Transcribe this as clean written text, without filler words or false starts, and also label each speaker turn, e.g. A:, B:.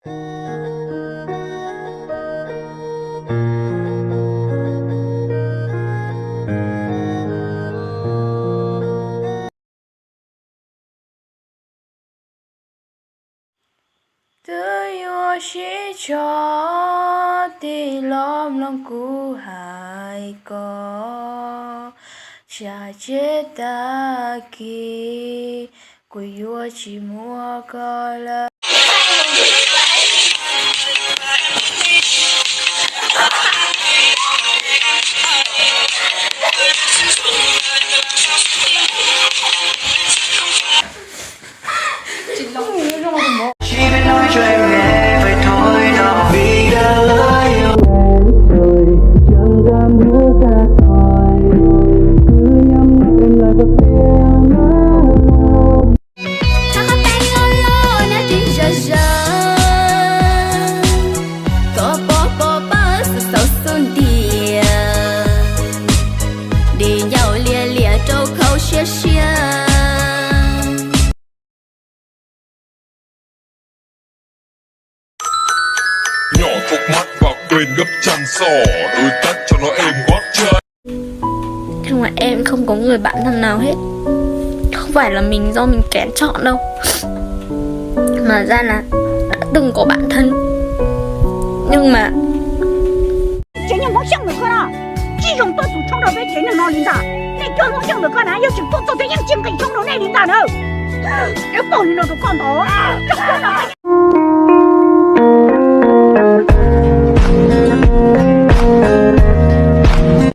A: Từ yêu chỉ cho thì lom lòng cũ hai có cha chết ta kỳ của yêu chỉ mua có là
B: chỉ biết nói cho em nghe vậy thôi đó, vì đã lỡ yêu rồi chẳng dám hứa xa xôi, cứ nhắm mắt em lại và feel my love.
C: Thằng con tay lô nó đi giờ giờ, có bó sự sâu xuân địa, đi nhau lia lia trâu khâu xia xia.
D: Nhỏ thuốc mắt và quên gấp chăn sò, đôi tất cho nó êm gót chân.
E: Nhưng mà em không có người bạn thân nào hết. Không phải là mình do mình kén chọn đâu, mà ra là đã từng có bạn thân. Nhưng mà
F: 今年我想的可能，集中多数冲到被今年老领导，你叫我想的可能有些工作的人经给冲到那领导头，这报应了都看到，这可能